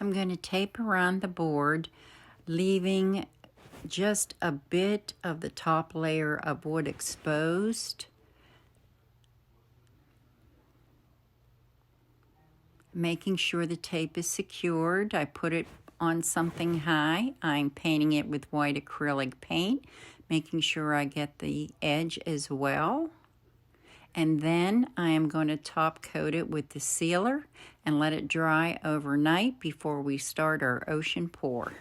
I'm going to tape around the board, leaving just a bit of the top layer of wood exposed. Making sure the tape is secured. I put it on something high. I'm painting it with white acrylic paint, making sure I get the edge as well. And then I am going to top coat it with the sealer and let it dry overnight before we start our ocean pour.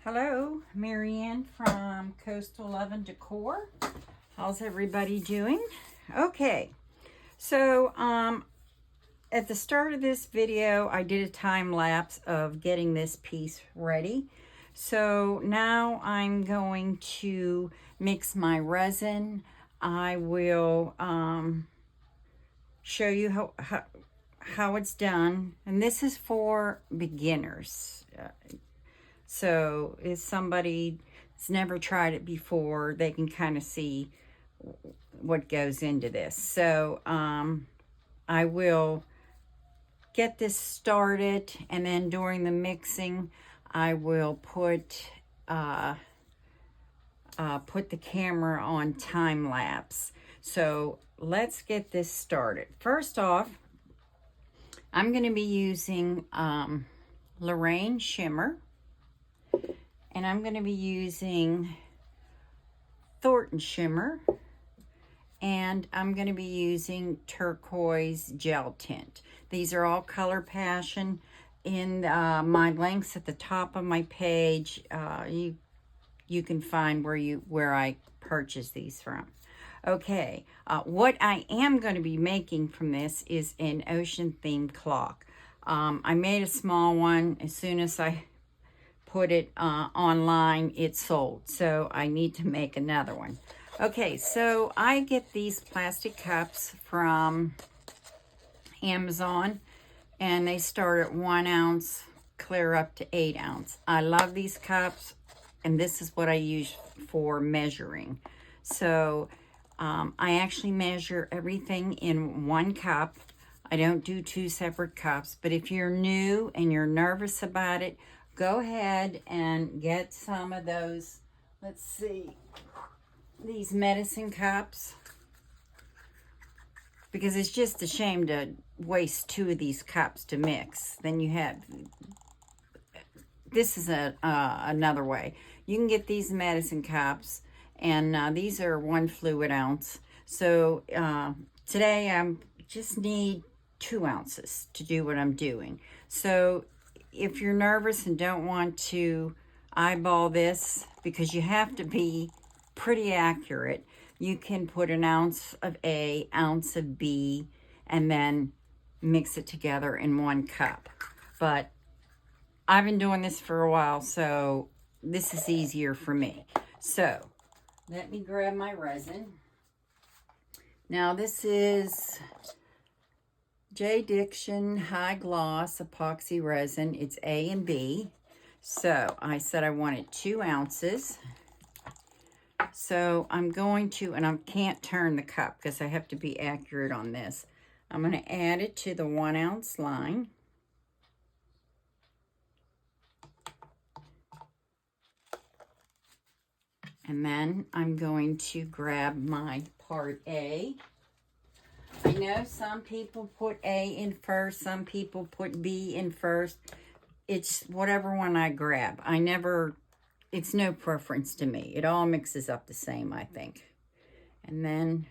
Hello, Marianne from Coastal Oven Decor. How's everybody doing? Okay, so at the start of this video, I did a time lapse of getting this piece ready. So now I'm going to mix my resin. I will show you how it's done. And this is for beginners. So if somebody has never tried it before, they can kind of see what goes into this. So I will get this started, and then during the mixing, I will put the camera on time lapse. So let's get this started. First off, I'm going to be using Lorraine Shimmer, and I'm going to be using Thornton Shimmer, and I'm going to be using Turquoise Gel Tint. These are all Color Passion. In my links at the top of my page, you can find where I purchased these from. Okay, what I am going to be making from this is an ocean themed clock. I made a small one. As soon as I put it online, it sold. So I need to make another one. Okay, so I get these plastic cups from Amazon, and they start at 1 ounce clear up to 8 ounce. I love these cups, and this is what I use for measuring. So I actually measure everything in 1 cup. I don't do 2 separate cups, but if you're new and you're nervous about it, go ahead and get some of those, let's see, these medicine cups, because it's just a shame to waste 2 of these cups to mix. Then you have, this is another way. You can get these medicine cups, and these are 1 fluid ounce. So today I just need 2 ounces to do what I'm doing. So if you're nervous and don't want to eyeball this, because you have to be pretty accurate, you can put 1 ounce of A, ounce of B, and then mix it together in 1 cup. But I've been doing this for a while, so this is easier for me. So let me grab my resin. Now this is Jdiction High Gloss Epoxy Resin. It's A and B. So I said I wanted 2 ounces. So I'm going to, and I can't turn the cup because I have to be accurate on this. I'm going to add it to the 1 ounce line. And then I'm going to grab my part A. I know some people put A in first, some people put B in first. It's whatever one I grab. It's no preference to me. It all mixes up the same, I think. And then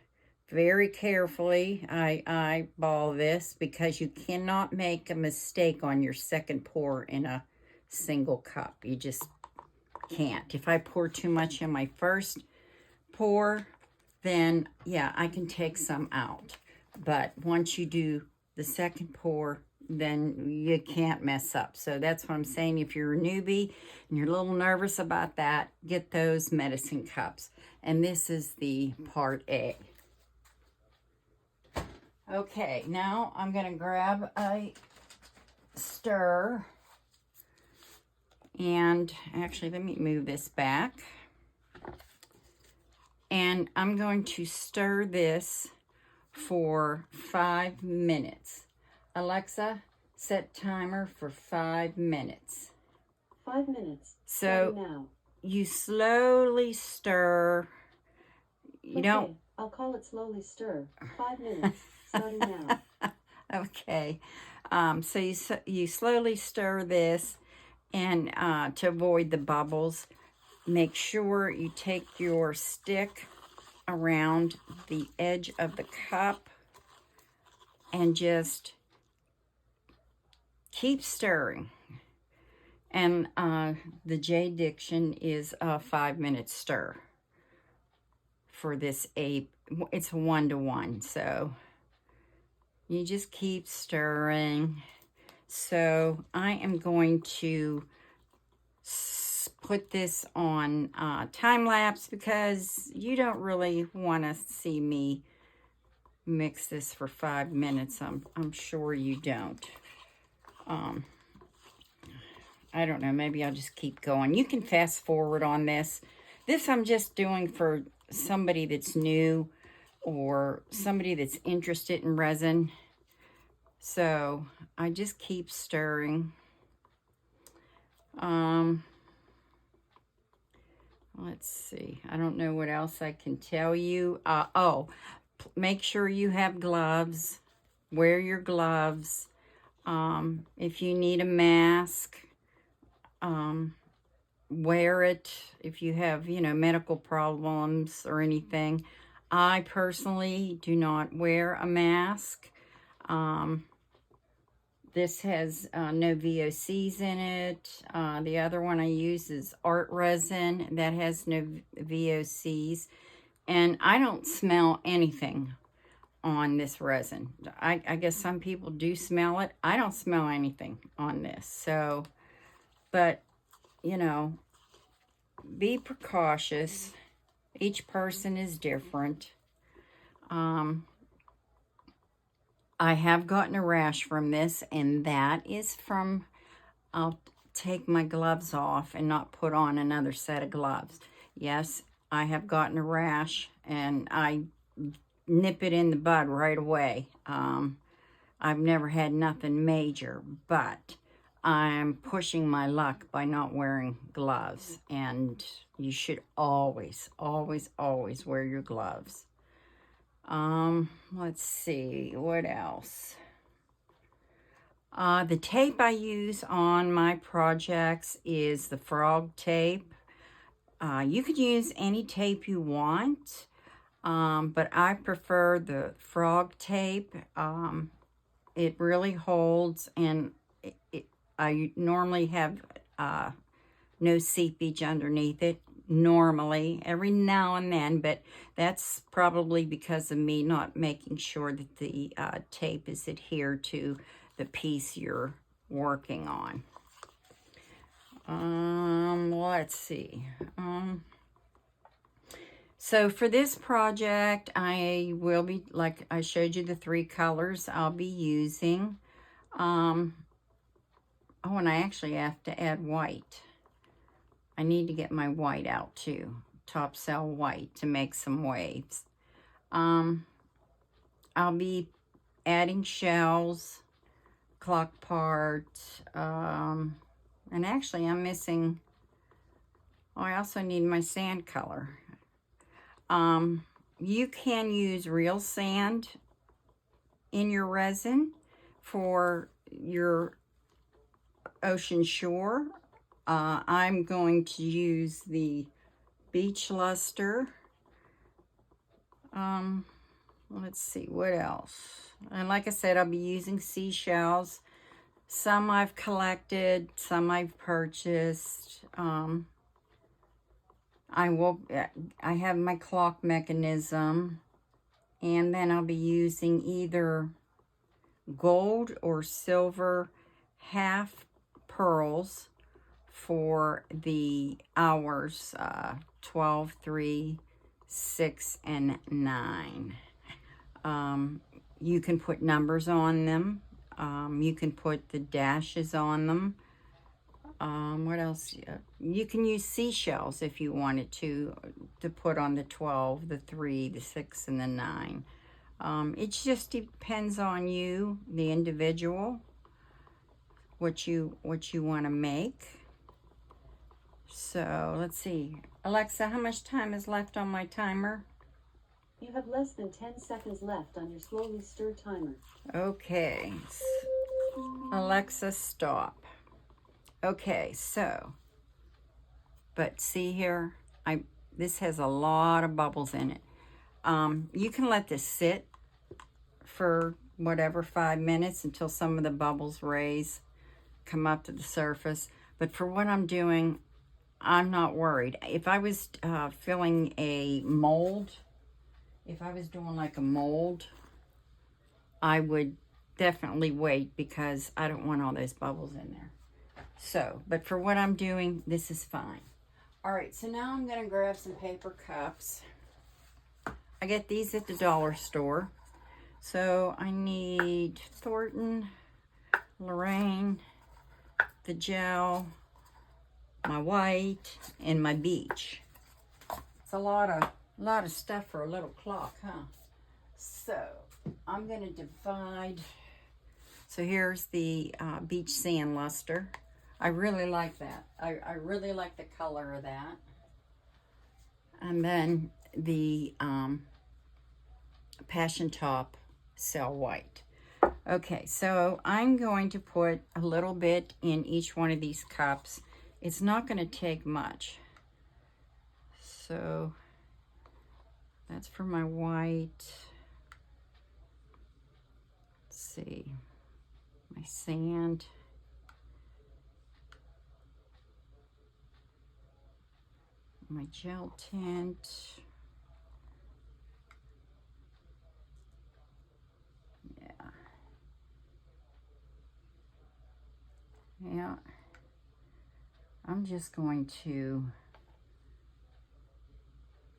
very carefully, I eyeball this, because you cannot make a mistake on your second pour in a single cup. You just can't. If I pour too much in my first pour, then yeah, I can take some out. But once you do the second pour, then you can't mess up. So that's what I'm saying. If you're a newbie and you're a little nervous about that, get those medicine cups. And this is the part A. Okay, now I'm going to grab a stir. And actually, let me move this back. And I'm going to stir this for 5 minutes. Alexa, Set timer for 5 minutes. 5 minutes. So now. You slowly stir. You don't. I'll call it slowly stir. 5 minutes. Starting now. Okay. So you slowly stir this, and to avoid the bubbles, make sure you take your stick around the edge of the cup and just keep stirring. And the Jdiction is a 5-minute stir for this ape. It's 1-to-1, so you just keep stirring. So I am going to put this on time lapse because you don't really want to see me mix this for 5 minutes. I'm sure you don't. I don't know, maybe I'll just keep going. You can fast forward on this. This I'm just doing for somebody that's new or somebody that's interested in resin. So I just keep stirring. Let's see. I don't know what else I can tell you. Make sure you have gloves. Wear your gloves. If you need a mask, wear it. If you have, medical problems or anything. I personally do not wear a mask. This has no VOCs in it. The other one I use is art resin that has no VOCs. And I don't smell anything on this resin. I guess some people do smell it. I don't smell anything on this. So, but, be precautious. Each person is different. I have gotten a rash from this, and that is from, I'll take my gloves off and not put on another set of gloves. Yes, I have gotten a rash, and I nip it in the bud right away. I've never had nothing major, but I'm pushing my luck by not wearing gloves, and you should always, always, always wear your gloves. Let's see, what else? The tape I use on my projects is the frog tape. You could use any tape you want, but I prefer the frog tape. It really holds, and I normally have no seepage underneath it. Normally, every now and then, but that's probably because of me not making sure that the tape is adhered to the piece you're working on. Let's see. So for this project, I will be, like I showed you, the 3 colors I'll be using. Oh, and I actually have to add white. I need to get my white out too, top cell white, to make some waves. I'll be adding shells, clock part, and actually I'm missing, I also need my sand color. You can use real sand in your resin for your ocean shore. I'm going to use the beach luster. Let's see, what else? And like I said, I'll be using seashells. Some I've collected, some I've purchased. I have my clock mechanism, and then I'll be using either gold or silver half pearls for the hours, 12, 3, 6, and 9. You can put numbers on them. You can put the dashes on them. What else? You can use seashells if you wanted to put on the 12, the 3, the 6, and the 9. It just depends on you, the individual. what you want to make. So let's see. Alexa, how much time is left on my timer? You have less than 10 seconds left on your slowly stir timer. Okay. Alexa, stop. Okay, so, but see here, this has a lot of bubbles in it. You can let this sit for whatever, 5 minutes until some of the bubbles come up to the surface. But for what I'm doing, I'm not worried. If I was filling a mold, if I was doing like a mold, I would definitely wait because I don't want all those bubbles in there. So, but for what I'm doing, this is fine. All right, so now I'm gonna grab some paper cups. I get these at the dollar store. So I need Thornton, Lorraine, the gel, my white, and my beach. It's a lot of stuff for a little clock, huh? So I'm gonna divide. So here's the beach sand luster. I really like that. I really like the color of that. And then the Passion Top Cell White. Okay, so I'm going to put a little bit in each one of these cups. It's not going to take much. So that's for my white. Let's see, my sand. My gel tint. Yeah. I'm just going to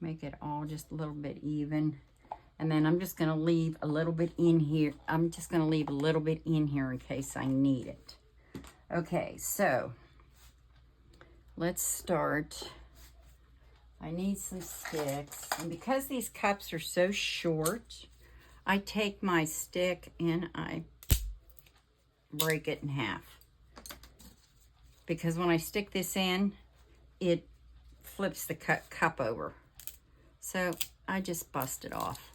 make it all just a little bit even. And then I'm just going to leave a little bit in here. I'm just going to leave a little bit in here in case I need it. Okay, so let's start. I need some sticks. And because these cups are so short, I take my stick and I break it in half. Because when I stick this in, it flips the cup over. So I just bust it off.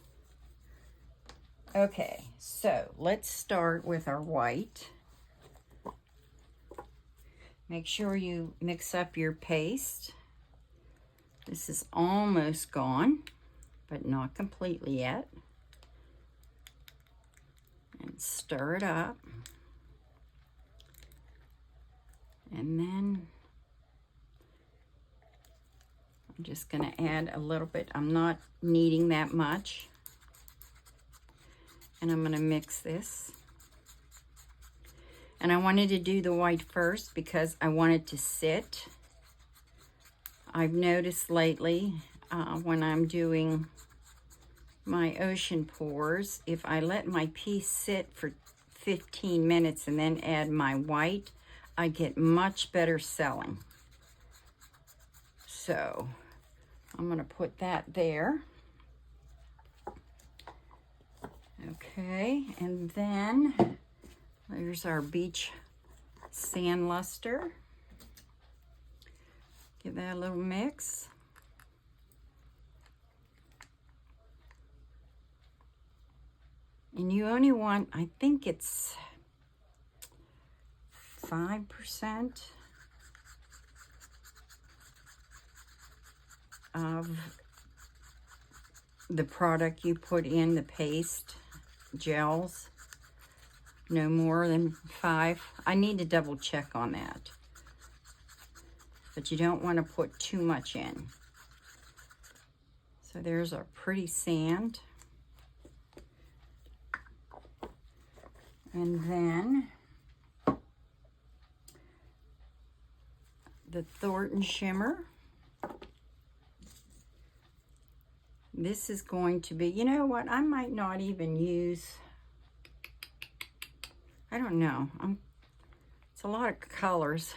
Okay, so let's start with our white. Make sure you mix up your paste. This is almost gone, but not completely yet. And stir it up. And then I'm just going to add a little bit. I'm not needing that much. And I'm going to mix this. And I wanted to do the white first because I wanted to sit. I've noticed lately when I'm doing my ocean pours, if I let my piece sit for 15 minutes and then add my white, I get much better selling. So I'm going to put that there. Okay, and then there's our beach sand luster. Give that a little mix. And you only want, I think it's 5% of the product you put in the paste gels. No more than 5. I need to double check on that. But you don't want to put too much in. So there's our pretty sand. And then the Thornton Shimmer. This is going to be, you know what, I might not even use, I don't know. It's a lot of colors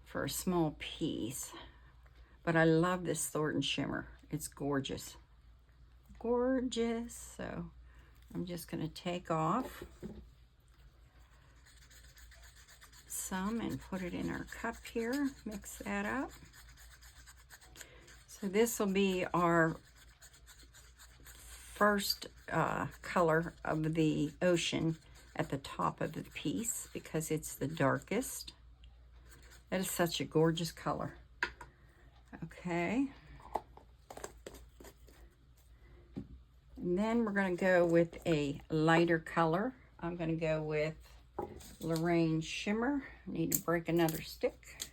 for a small piece. But I love this Thornton Shimmer. It's gorgeous. Gorgeous. So I'm just going to take off some and put it in our cup here. Mix that up. So this will be our first color of the ocean at the top of the piece because it's the darkest. That is such a gorgeous color. Okay. And then we're going to go with a lighter color. I'm going to go with Lorraine Shimmer. I need to break another stick.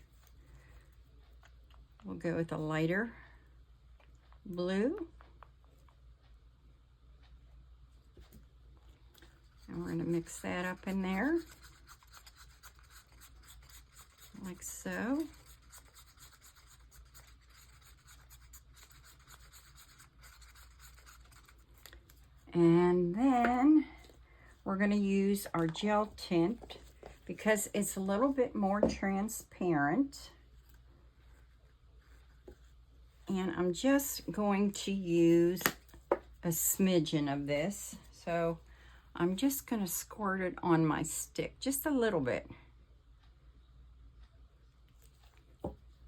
We'll go with a lighter blue. And we're going to mix that up in there, like so. And then we're going to use our gel tint because it's a little bit more transparent. And I'm just going to use a smidgen of this. So I'm just going to squirt it on my stick, just a little bit.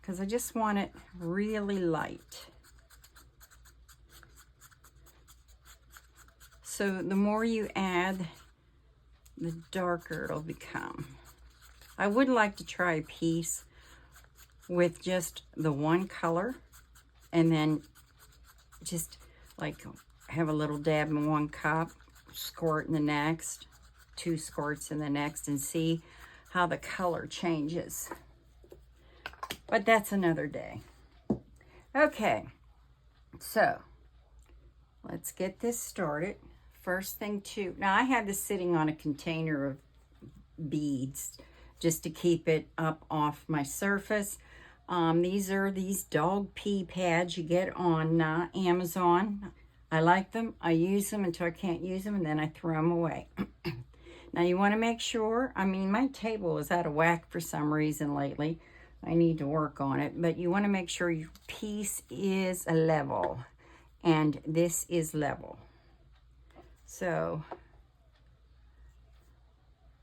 Because I just want it really light. So the more you add, the darker it'll become. I would like to try a piece with just the one color and then just like have a little dab in one cup, squirt in the next, 2 squirts in the next, and see how the color changes. But that's another day. Okay, so let's get this started. First thing too, now I have this sitting on a container of beads just to keep it up off my surface. These are these dog pee pads you get on Amazon. I like them. I use them until I can't use them, and then I throw them away. Now you want to make sure, I mean, my table is out of whack for some reason lately. I need to work on it, but you want to make sure your piece is level, and this is level. So,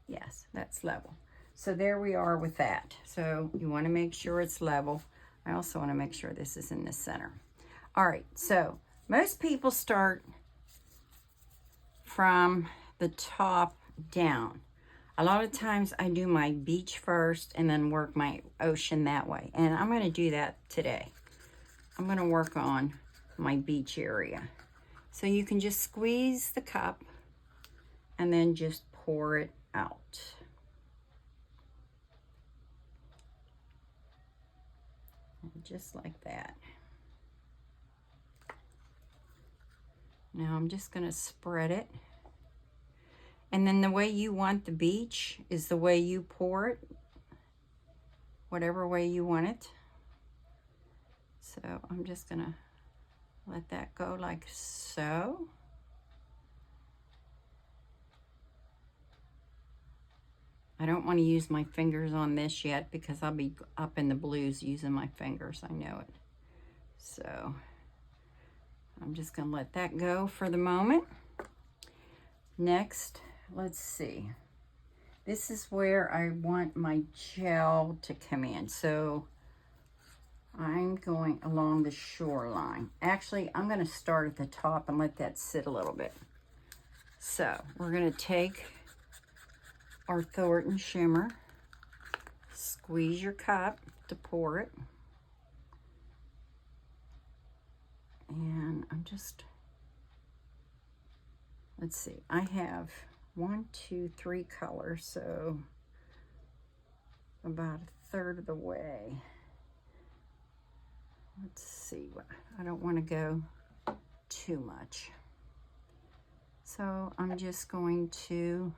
yes, that's level. So there we are with that. So you want to make sure it's level. I also want to make sure this is in the center. All right, so most people start from the top down. A lot of times I do my beach first and then work my ocean that way. And I'm going to do that today. I'm going to work on my beach area. So you can just squeeze the cup and then just pour it out. Just like that. Now I'm just going to spread it. And then the way you want the beach is the way you pour it. Whatever way you want it. So I'm just going to let that go like so. I don't want to use my fingers on this yet because I'll be up in the blues using my fingers. I know it. So I'm just going to let that go for the moment. Next, let's see. This is where I want my gel to come in. So I'm going along the shoreline. Actually, I'm going to start at the top and let that sit a little bit. So we're going to take our Thornton shimmer, squeeze your cup to pour it, and I'm just, let's see, I have 1, 2, 3 colors, so about 1/3 of the way. Let's see, I don't want to go too much. So I'm just going to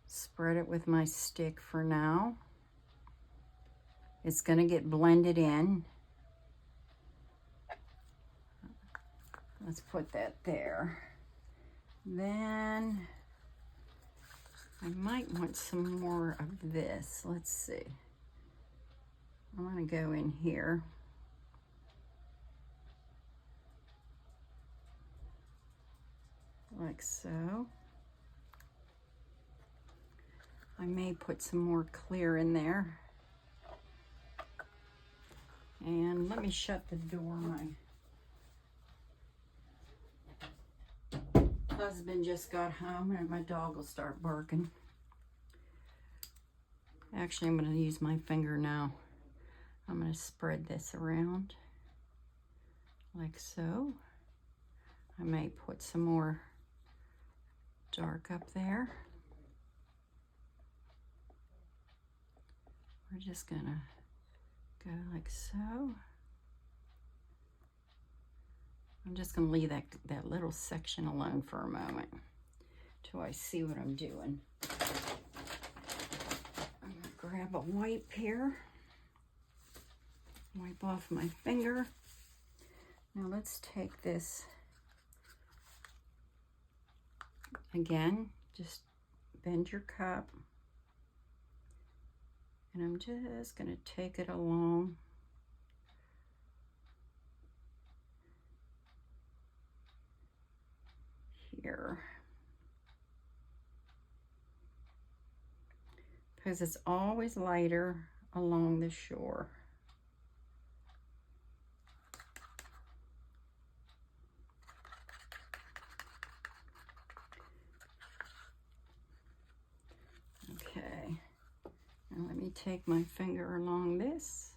spread it with my stick for now. It's going to get blended in. Let's put that there. Then I might want some more of this. Let's see. I'm going to go in here. Like so. I may put some more clear in there. And let me shut the door. My husband just got home and my dog will start barking. Actually, I'm going to use my finger now. I'm going to spread this around like so. I may put some more dark up there. We're just going to go like so. I'm just going to leave that little section alone for a moment till I see what I'm doing. I'm going to grab a wipe here. Wipe off my finger. Now let's take this again. Just bend your cup. And I'm just going to take it along here. Because it's always lighter along the shore. Okay. Now let me take my finger along this.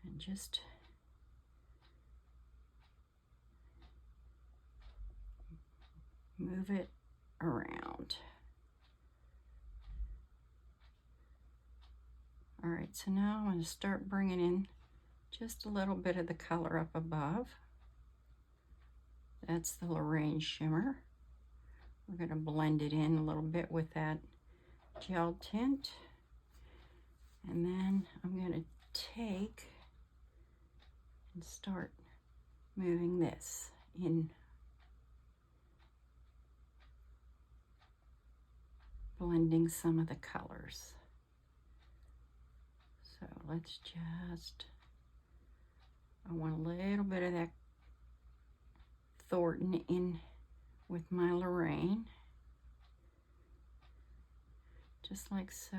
And just move it around. All right, so now I'm going to start bringing in just a little bit of the color up above. That's the Lorraine shimmer. We're going to blend it in a little bit with that gel tint. And then I'm going to take and start moving this in, blending some of the colors. So let's just, I want a little bit of that Thornton in with my Lorraine, just like so.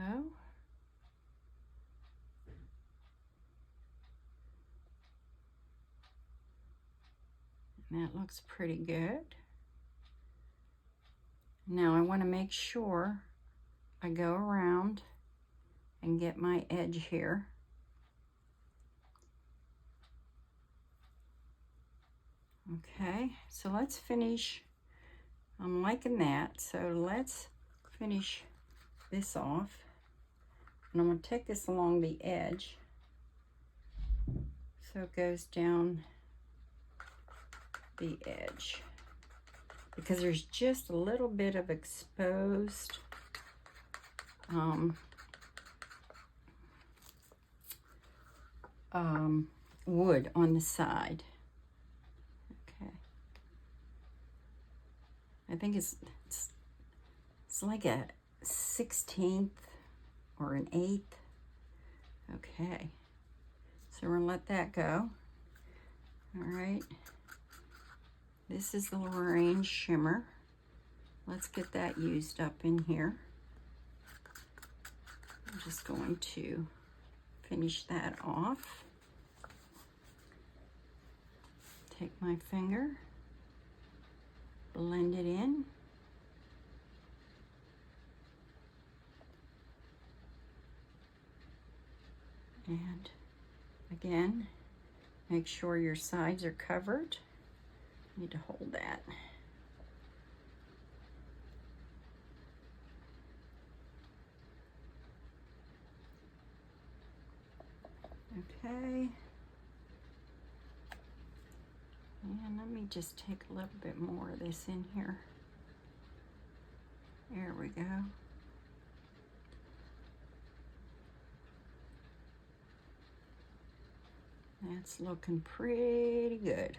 And that looks pretty good. Now I want to make sure I go around and get my edge here. Okay, so let's finish. I'm liking that, so let's finish this off. And I'm going to take this along the edge so it goes down the edge, because there's just a little bit of exposed wood on the side. Okay, I think it's like a 16th or an 1/8. Okay, so we're gonna let that go. All right, this is the Lorraine shimmer. Let's get that used up in here. I'm just going to finish that off. Take my finger, blend it in. And again, make sure your sides are covered. You need to hold that. Okay. And let me just take a little bit more of this in here. There we go. That's looking pretty good.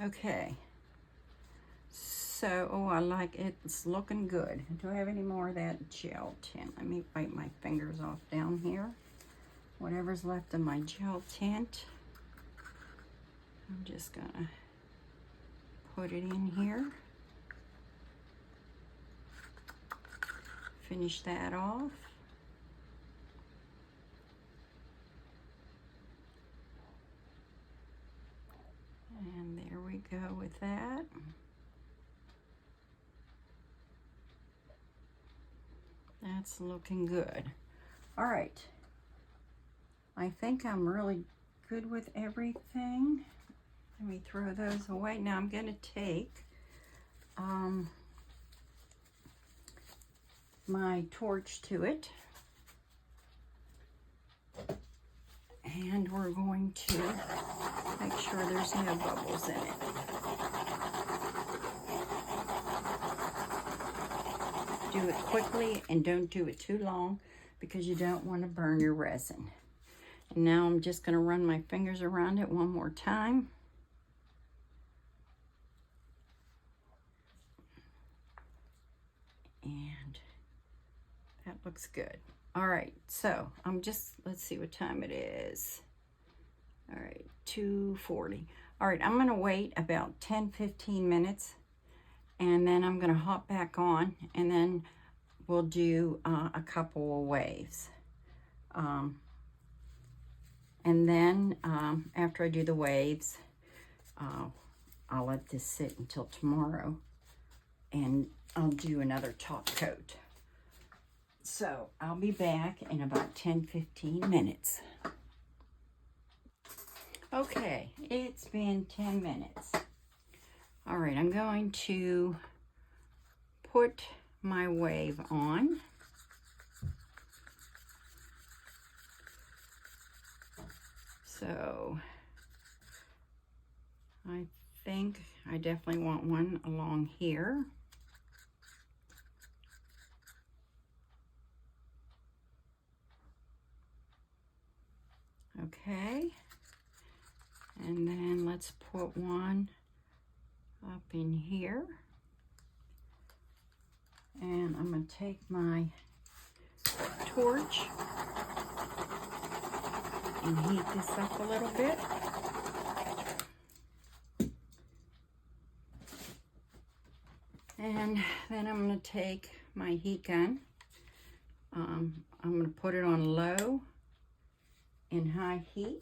Okay. So, oh, I like it. It's looking good. Do I have any more of that gel tint? Let me bite my fingers off down here. whatever's left of my gel tint. I'm just gonna put it in here. Finish that off. And there we go with that. That's looking good. All right. I think I'm really good with everything. Let me throw those away. Now I'm going to take my torch to it. And we're going to make sure there's no bubbles in it. Do it quickly and don't do it too long because you don't want to burn your resin. And now I'm just going to run my fingers around it one more time. And that looks good. All right, so let's see what time it is. All right, 2:40. All right, I'm gonna wait about 10-15 minutes and then I'm gonna hop back on and then we'll do a couple of waves. And then after I do the waves, I'll let this sit until tomorrow and I'll do another top coat. So I'll be back in about 10-15 minutes. Okay, it's been 10 minutes. All right, I'm going to put my wave on. So I think I definitely want one along here. Okay, and then let's put one up in here. And I'm going to take my torch and heat this up a little bit. And then I'm going to take my heat gun. I'm going to put it on low and high heat.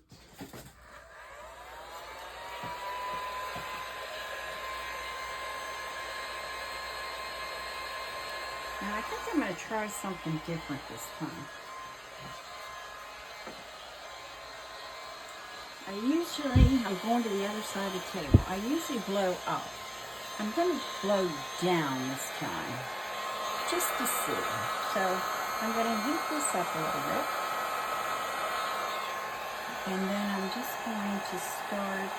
Now I think I'm going to try something different this time. I'm going to the other side of the table. I usually blow up. I'm going to blow down this time, just to see. So I'm going to heat this up a little bit. And then I'm just going to start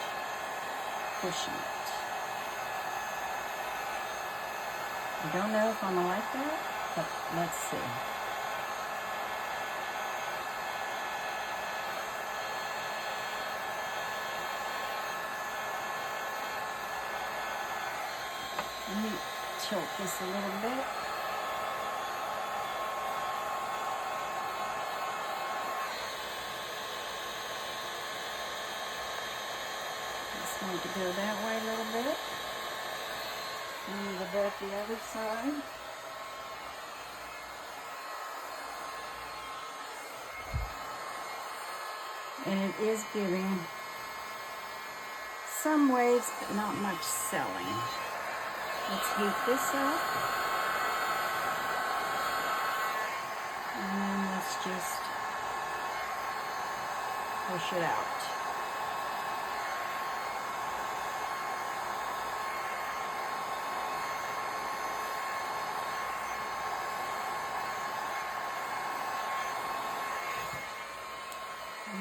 pushing it. I don't know if I'm gonna like that, but let's see. Let me tilt this a little bit. Just want to go that way a little bit. And go back the other side. And it is giving some waves, but not much selling. Let's heat this up. And then let's just push it out.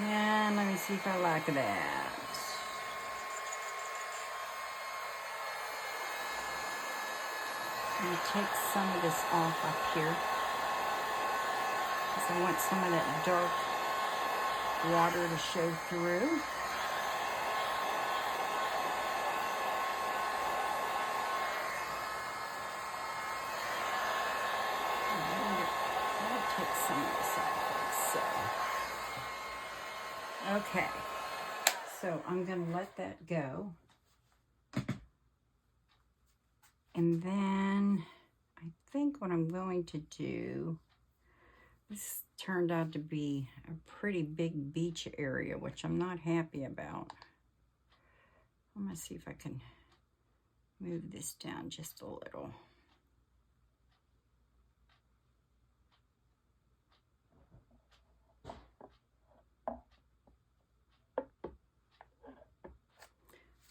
And let me see if I like that. I'm going to take some of this off up here, because I want some of that dark water to show through. I'll take some of this off like so. Okay, so I'm going to let that go. And then I think what I'm going to do, this turned out to be a pretty big beach area, which I'm not happy about. I'm going to see if I can move this down just a little.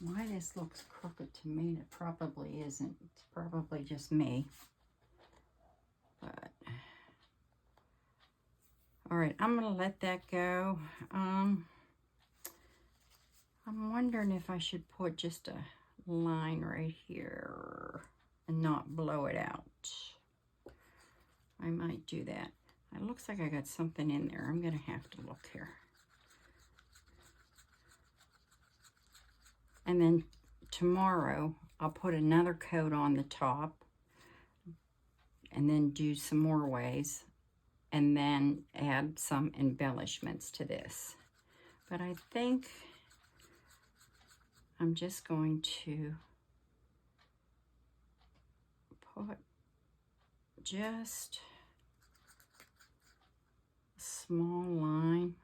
Why this looks crooked to me, it probably isn't. It's probably just me. But, all right, I'm gonna let that go. I'm wondering if I should put just a line right here and not blow it out. I might do that. It looks like I got something in there. I'm gonna have to look here. And then tomorrow, I'll put another coat on the top and then do some more ways and then add some embellishments to this. But I think I'm just going to put just a small line.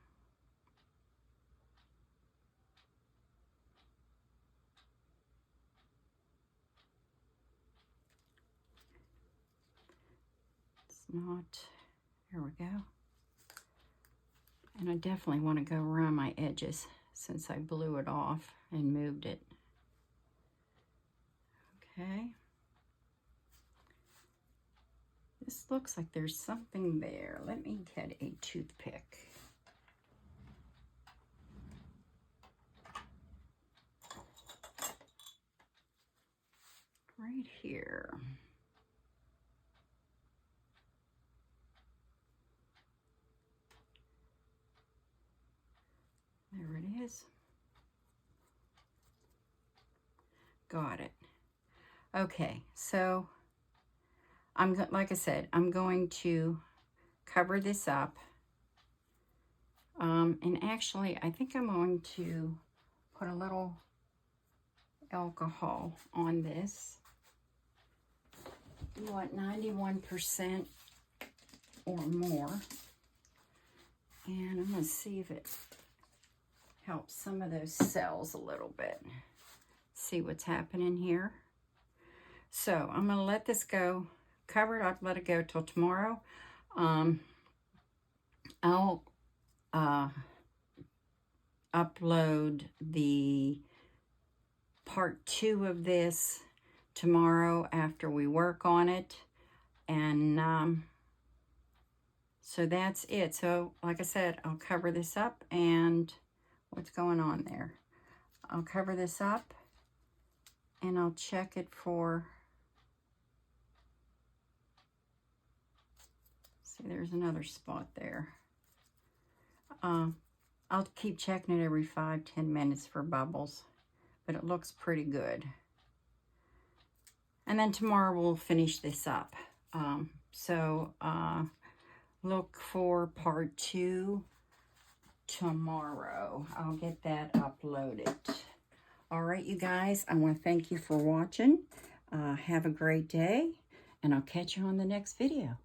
Not, there we go. And I definitely want to go around my edges since I blew it off and moved it. Okay. This looks like there's something there. Let me get a toothpick. Right here. There it is. Got it. Okay, so like I said, I'm going to cover this up. And actually, I think I'm going to put a little alcohol on this. You want 91% or more. And I'm going to see if it helps some of those cells a little bit. See what's happening here. So I'm going to let this go, cover it up, let it go till tomorrow. I'll upload the part 2 of this tomorrow after we work on it. And so that's it. So like I said, I'll cover this up. And what's going on there? I'll cover this up and I'll check it for, see, there's another spot there. I'll keep checking it every 5-10 minutes for bubbles, but it looks pretty good. And then tomorrow we'll finish this up. Look for part 2 tomorrow. I'll get that uploaded. All right, you guys, I want to thank you for watching. Have a great day, and I'll catch you on the next video.